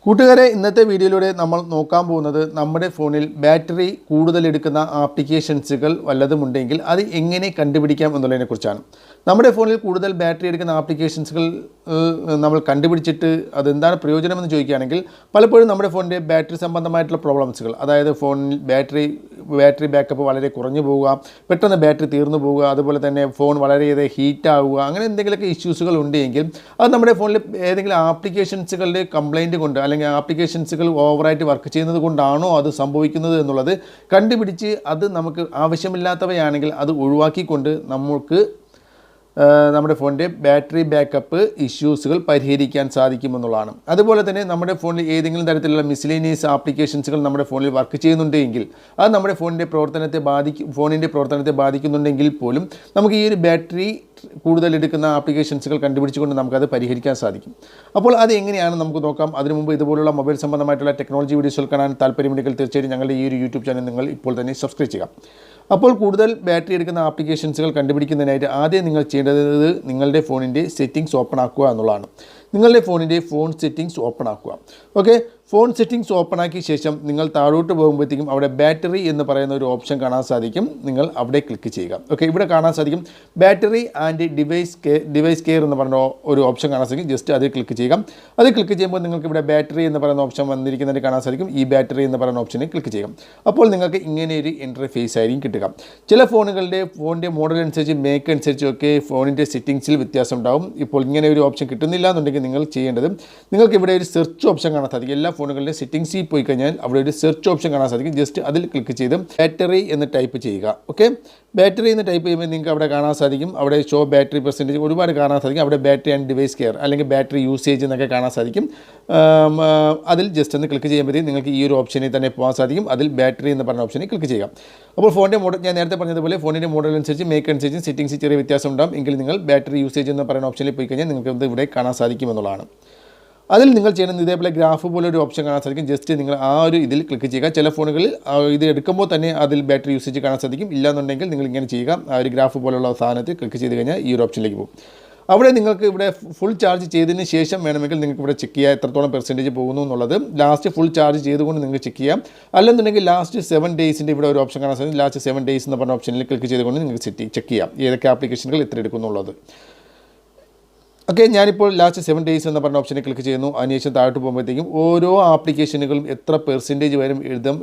കൂട്ടുകാരെ ഇന്നത്തെ വീഡിയോയിലൂടെ നമ്മൾ നോക്കാൻ പോകുന്നത് നമ്മുടെ ഫോണിൽ ബാറ്ററി കൂടുതൽ എടുക്കുന്ന ആപ്ലിക്കേഷൻസുകൾ വല്ലതുമുണ്ടെങ്കിൽ അത് എങ്ങനെ കണ്ടുപിടിക്കാം എന്നുള്ളതിനെക്കുറിച്ചാണ്. നമ്മുടെ ഫോണിൽ കൂടുതൽ ബാറ്ററി എടുക്കുന്ന ആപ്ലിക്കേഷൻസുകൾ നമ്മൾ കണ്ടുപിടിച്ചിട്ട് അതെന്താണ് പ്രയോജനമെന്ന് ചോദിക്കുകയാണെങ്കിൽ പലപ്പോഴും നമ്മുടെ ഫോണിൻ്റെ ബാറ്ററി സംബന്ധമായിട്ടുള്ള പ്രോബ്ലംസുകൾ, അതായത് ഫോണിൽ ബാറ്ററി ബാക്കപ്പ് വളരെ കുറഞ്ഞു പോവുക, പെട്ടെന്ന് ബാറ്ററി തീർന്നു പോവുക, അതുപോലെ തന്നെ ഫോൺ വളരെയേറെ ഹീറ്റ് ആവുക, അങ്ങനെ എന്തെങ്കിലുമൊക്കെ ഇഷ്യൂസുകൾ ഉണ്ടെങ്കിൽ അത് നമ്മുടെ ഫോണിൽ ഏതെങ്കിലും ആപ്ലിക്കേഷൻസുകളുടെ കംപ്ലയിൻറ്റ് കൊണ്ട് അല്ലെങ്കിൽ ആപ്ലിക്കേഷൻസുകൾ ഓവറായിട്ട് വർക്ക് ചെയ്യുന്നത് കൊണ്ടാണോ അത് സംഭവിക്കുന്നത് എന്നുള്ളത് കണ്ടുപിടിച്ച് അത് നമുക്ക് ആവശ്യമില്ലാത്തവയാണെങ്കിൽ അത് ഒഴിവാക്കിക്കൊണ്ട് നമുക്ക് നമ്മുടെ ഫോണിൻ്റെ ബാറ്ററി ബാക്കപ്പ് ഇഷ്യൂസുകൾ പരിഹരിക്കാൻ സാധിക്കുമെന്നുള്ളതാണ്. അതുപോലെ തന്നെ നമ്മുടെ ഫോണിൽ ഏതെങ്കിലും തരത്തിലുള്ള മിസ്ലേനിയസ് ആപ്ലിക്കേഷൻസുകൾ നമ്മുടെ ഫോണിൽ വർക്ക് ചെയ്യുന്നുണ്ടെങ്കിൽ അത് നമ്മുടെ ഫോണിൻ്റെ പ്രവർത്തനത്തെ ബാധിക്കുന്നുണ്ടെങ്കിൽ പോലും നമുക്ക് ഈ ഒരു ബാറ്ററി കൂടുതൽ എടുക്കുന്ന ആപ്ലിക്കേഷൻസുകൾ കണ്ടുപിടിച്ചുകൊണ്ട് നമുക്കത് പരിഹരിക്കാൻ സാധിക്കും. അപ്പോൾ അത് എങ്ങനെയാണ് നമുക്ക് നോക്കാം. അതിനു മുമ്പ് ഇതുപോലുള്ള മൊബൈൽ സംബന്ധമായിട്ടുള്ള ടെക്നോളജി വീഡിയോസുകൾ കാണാൻ താല്പര്യമുണ്ടെങ്കിൽ തീർച്ചയായും ഞങ്ങളുടെ ഈ ഒരു യൂട്യൂബ് ചാനൽ നിങ്ങൾ ഇപ്പോൾ തന്നെ സബ്സ്ക്രൈബ് ചെയ്യുക. അപ്പോൾ കൂടുതൽ ബാറ്ററി എടുക്കുന്ന ആപ്ലിക്കേഷൻസുകൾ കണ്ടുപിടിക്കുന്നതിനായിട്ട് ആദ്യം നിങ്ങൾ ചെയ്യേണ്ടത് നിങ്ങളുടെ ഫോണിൻ്റെ സെറ്റിംഗ്സ് ഓപ്പൺ ആക്കുക എന്നുള്ളതാണ്. നിങ്ങളുടെ ഫോണിൻ്റെ ഫോൺ സെറ്റിംഗ്സ് ഓപ്പൺ ആക്കുക. ഓക്കെ, ഫോൺ സെറ്റിംഗ്സ് ഓപ്പൺ ആക്കിയ ശേഷം നിങ്ങൾ താഴോട്ട് പോകുമ്പോഴത്തേക്കും അവിടെ ബാറ്ററി എന്ന് പറയുന്ന ഒരു ഓപ്ഷൻ കാണാൻ സാധിക്കും. നിങ്ങൾ അവിടെ ക്ലിക്ക് ചെയ്യുക. ഓക്കെ, ഇവിടെ കാണാൻ സാധിക്കും ബാറ്ററി ആൻഡ് ഡിവൈസ് കെയർ എന്ന് പറഞ്ഞ ഒരു ഓപ്ഷൻ കാണാൻ സാധിക്കും. ജസ്റ്റ് അത് ക്ലിക്ക് ചെയ്യുക. അത് ക്ലിക്ക് ചെയ്യുമ്പോൾ നിങ്ങൾക്ക് ഇവിടെ ബാറ്ററി എന്ന് പറയുന്ന ഓപ്ഷൻ വന്നിരിക്കുന്നതിന് കാണാൻ സാധിക്കും. ഈ ബാറ്ററി എന്ന് പറയുന്ന ഓപ്ഷനിൽ ക്ലിക്ക് ചെയ്യുക. അപ്പോൾ നിങ്ങൾക്ക് ഇങ്ങനെ ഒരു ഇൻ്റർഫേസ് ആയിരിക്കും കിട്ടുക. ചില ഫോണിൻ്റെ മോഡൽ അനുസരിച്ച് മേക്ക് അനുസരിച്ചൊക്കെ ഫോണിൻ്റെ സെറ്റിംഗ്സിൽ വ്യത്യാസം ഉണ്ടാവും. ഇപ്പോൾ ഇങ്ങനെ ഒരു ഓപ്ഷൻ കിട്ടുന്നില്ല എന്നുണ്ടെങ്കിൽ നിങ്ങൾ ചെയ്യേണ്ടത് നിങ്ങൾക്ക് ഇവിടെ ഒരു സെർച്ച് ഓപ്ഷൻ കാണാൻ സാധിക്കും. എല്ലാ ഫോണുകളുടെ സെറ്റിംഗ്സിൽ പോയി കഴിഞ്ഞാൽ അവിടെ ഒരു സെർച്ച് ഓപ്ഷൻ കാണാൻ സാധിക്കും. ജസ്റ്റ് അതിൽ ക്ലിക്ക് ചെയ്ത് ബാറ്ററി എന്ന് ടൈപ്പ് ചെയ്യുക. ഓക്കെ, ബാറ്ററി എന്ന് ടൈപ്പ് ചെയ്യുമ്പോൾ നിങ്ങൾക്ക് അവിടെ കാണാൻ സാധിക്കും. അവിടെ ഷോ ബാറ്ററി പെർസെൻറ്റേജ് ഒരുപാട് കാണാൻ സാധിക്കും. അവിടെ ബാറ്ററി ആൻഡ് ഡിവൈസ് കെയർ അല്ലെങ്കിൽ ബാറ്ററി യൂസേജ് എന്നൊക്കെ കാണാൻ സാധിക്കും. അതിൽ ജസ്റ്റ് ഒന്ന് ക്ലിക്ക് ചെയ്യുമ്പോഴത്തേക്കും നിങ്ങൾക്ക് ഈ ഒരു ഓപ്ഷനിൽ തന്നെ പോകാൻ സാധിക്കും. അതിൽ ബാറ്ററി എന്ന് പറഞ്ഞ ഓപ്ഷനിൽ ക്ലിക്ക് ചെയ്യുക. അപ്പോൾ ഫോണിൻ്റെ മോഡൽ ഞാൻ നേരത്തെ പറഞ്ഞതുപോലെ ഫോണിൻ്റെ മോഡൽ അനുസരിച്ച് മേക്ക് അനുസരിച്ച് സെറ്റിംഗ്സ് ചെറിയ വ്യത്യാസം ഉണ്ടാകും. എങ്കിൽ നിങ്ങൾ ബാറ്ററി യൂസേജ് എന്ന് പറയുന്ന ഓപ്ഷനിൽ പോയി കഴിഞ്ഞാൽ നിങ്ങൾക്ക് ഇവിടെ കാണാൻ സാധിക്കുമെന്നുള്ളതാണ്. അതിൽ നിങ്ങൾ ചെയ്യുന്നത് ഇതേപോലെ ഗ്രാഫ് പോലെ ഒരു ഓപ്ഷൻ കാണാൻ സാധിക്കും. ജസ്റ്റ് നിങ്ങൾ ആ ഒരു ഇതിൽ ക്ലിക്ക് ചെയ്യുക. ചില ഫോണുകളിൽ ഇത് എടുക്കുമ്പോൾ തന്നെ അതിൽ ബാറ്ററി യൂസേജ് കാണാൻ സാധിക്കും. ഇല്ലാന്നുണ്ടെങ്കിൽ നിങ്ങൾ ഇങ്ങനെ ചെയ്യുക. ആ ഒരു ഗ്രാഫ് പോലുള്ള സാധനത്തിൽ ക്ലിക്ക് ചെയ്ത് കഴിഞ്ഞാൽ ഈ ഒരു ഓപ്ഷനിലേക്ക് പോകും. അവിടെ നിങ്ങൾക്ക് ഇവിടെ ഫുൾ ചാർജ് ചെയ്തതിന് ശേഷം വേണമെങ്കിൽ നിങ്ങൾക്ക് ഇവിടെ ചെക്ക് ചെയ്യാം എത്രത്തോളം പെർസെൻറ്റേജ് പോകുന്നു എന്നുള്ളത്. ലാസ്റ്റ് ഫുൾ ചാർജ് ചെയ്തുകൊണ്ട് നിങ്ങൾക്ക് ചെക്ക് ചെയ്യാം. അല്ലെന്നുണ്ടെങ്കിൽ ലാസ്റ്റ് 7 ഡേയ്സിൻ്റെ ഇവിടെ ഒരു ഓപ്ഷൻ കാണാൻ സാധിക്കും. ലാസ്റ്റ് 7 ഡേയ്സ് എന്ന് പറഞ്ഞ ഓപ്ഷനിൽ ക്ലിക്ക് ചെയ്തുകൊണ്ട് നിങ്ങൾക്ക് ചെക്ക് ചെയ്യാം ഏതൊക്കെ ആപ്ലിക്കേഷനുകൾ എത്ര എടുക്കുന്നുള്ളത്. ഓക്കെ, ഞാനിപ്പോൾ ലാസ്റ്റ് 7 ഡേയ്സ് എന്ന് പറഞ്ഞ ഓപ്ഷനിൽ ക്ലിക്ക് ചെയ്യുന്നു. അതിനുശേഷം താഴോട്ട് പോകുമ്പോഴത്തേക്കും ഓരോ ആപ്ലിക്കേഷനുകളും എത്ര പെർസെൻറ്റേജ് വരെ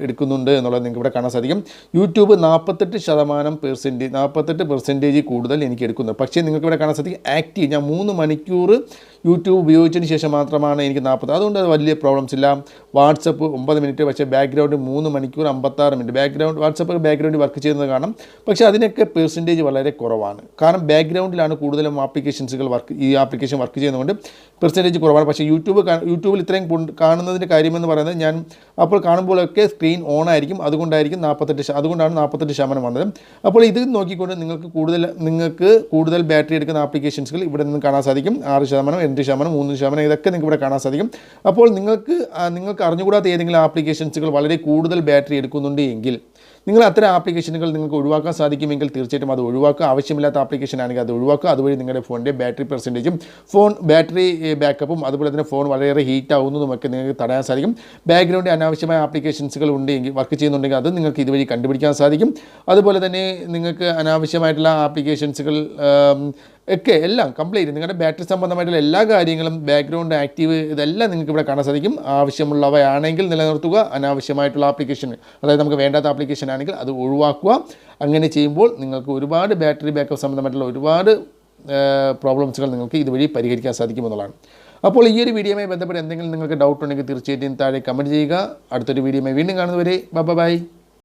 എടുക്കുന്നുണ്ട് എന്നുള്ളത് നിങ്ങൾക്ക് ഇവിടെ കാണാൻ സാധിക്കും. യൂട്യൂബ് 48% കൂടുതൽ എനിക്ക് എടുക്കുന്നു. പക്ഷേ നിങ്ങൾക്ക് ഇവിടെ കാണാൻ സാധിക്കും ആക്റ്റീവ്. ഞാൻ 3 മണിക്കൂർ യൂട്യൂബ് ഉപയോഗിച്ചതിന് ശേഷം മാത്രമാണ് എനിക്ക് 40. അതുകൊണ്ട് അത് വലിയ പ്രോബ്ലംസ് ഇല്ല. വാട്സപ്പ് 9 മിനിറ്റ്, പക്ഷേ ബാക്ക്ഗ്രൗണ്ട് 3 മണിക്കൂർ 56 മിനിറ്റ്. വാട്സപ്പ് ബാക്ക്ഗ്രൗണ്ടിൽ വർക്ക് ചെയ്യുന്നത് കാണാം. പക്ഷേ അതിനൊക്കെ പെർസെൻറ്റേജ് വളരെ കുറവാണ്. കാരണം ബാക്ക്ഗ്രൗണ്ടിലാണ് കൂടുതലും ആപ്ലിക്കേഷൻസുകൾ ആപ്ലിക്കേഷൻ വർക്ക് ചെയ്യുന്നതുകൊണ്ട് പെർസെൻറ്റേജ് കുറവാണ്. പക്ഷേ യൂട്യൂബിൽ ഇത്രയും കാണുന്നതിൻ്റെ കാര്യമെന്ന് പറയുന്നത് ഞാൻ അപ്പോൾ കാണുമ്പോഴൊക്കെ സ്ക്രീൻ ഓൺ ആയിരിക്കും. അതുകൊണ്ടാണ് 48% വന്നത്. അപ്പോൾ ഇത് നോക്കിക്കൊണ്ട് നിങ്ങൾക്ക് കൂടുതൽ ബാറ്ററി എടുക്കുന്ന ആപ്ലിക്കേഷൻസുകൾ ഇവിടെ നിന്ന് കാണാൻ സാധിക്കും. 6%, 2%, 3%, ഇതൊക്കെ നിങ്ങൾക്ക് ഇവിടെ കാണാൻ സാധിക്കും. അപ്പോൾ നിങ്ങൾക്ക് അറിഞ്ഞുകൂടാത്ത ഏതെങ്കിലും ആപ്ലിക്കേഷൻസുകൾ വളരെ കൂടുതൽ ബാറ്ററി എടുക്കുന്നുണ്ട് എങ്കിൽ നിങ്ങൾ അത്തരം ആപ്ലിക്കേഷനുകൾ നിങ്ങൾക്ക് ഒഴിവാക്കാൻ സാധിക്കുമെങ്കിൽ തീർച്ചയായിട്ടും അത് ഒഴിവാക്കുക. ആവശ്യമില്ലാത്ത ആപ്ലിക്കേഷൻ ആണെങ്കിൽ അത് ഒഴിവാക്കുക. അതുവഴി നിങ്ങളുടെ ഫോണിൻ്റെ ബാറ്ററി പെർസെൻറ്റേജും ബാറ്ററി ബാക്കപ്പും അതുപോലെ തന്നെ ഫോൺ വളരെയേറെ ഹീറ്റ് ആവുന്നതുമൊക്കെ നിങ്ങൾക്ക് തടയാൻ സാധിക്കും. ബാക്ക്ഗ്രൗണ്ടിൽ അനാവശ്യമായ ആപ്ലിക്കേഷൻസുകൾ ഉണ്ടെങ്കിൽ വർക്ക് ചെയ്യുന്നുണ്ടെങ്കിൽ അത് നിങ്ങൾക്ക് ഇതുവഴി കണ്ടുപിടിക്കാൻ സാധിക്കും. അതുപോലെ തന്നെ നിങ്ങൾക്ക് അനാവശ്യമായിട്ടുള്ള ആപ്ലിക്കേഷൻസുകൾ ഒക്കെ എല്ലാം കംപ്ലീറ്റ് നിങ്ങളുടെ ബാറ്ററി സംബന്ധമായിട്ടുള്ള എല്ലാ കാര്യങ്ങളും ബാക്ക്ഗ്രൗണ്ട് ആക്റ്റീവ് ഇതെല്ലാം നിങ്ങൾക്ക് ഇവിടെ കാണാൻ സാധിക്കും. ആവശ്യമുള്ളവയാണെങ്കിൽ നിലനിർത്തുക. അനാവശ്യമായിട്ടുള്ള ആപ്ലിക്കേഷൻ, അതായത് നമുക്ക് വേണ്ടാത്ത ആപ്ലിക്കേഷൻ ആണെങ്കിൽ അത് ഒഴിവാക്കുക. അങ്ങനെ ചെയ്യുമ്പോൾ നിങ്ങൾക്ക് ഒരുപാട് ബാറ്ററി ബാക്കപ്പ് സംബന്ധമായിട്ടുള്ള ഒരുപാട് പ്രോബ്ലംസുകൾ നിങ്ങൾക്ക് ഇതുവഴി പരിഹരിക്കാൻ സാധിക്കുമെന്നുള്ളതാണ്. അപ്പോൾ ഈ ഒരു വീഡിയോയുമായി ബന്ധപ്പെട്ട് എന്തെങ്കിലും നിങ്ങൾക്ക് ഡൗട്ട് ഉണ്ടെങ്കിൽ തീർച്ചയായിട്ടും താഴെ കമൻറ്റ് ചെയ്യുക. അടുത്തൊരു വീഡിയോയുമായി വീണ്ടും കാണുന്നവരെ ബൈ.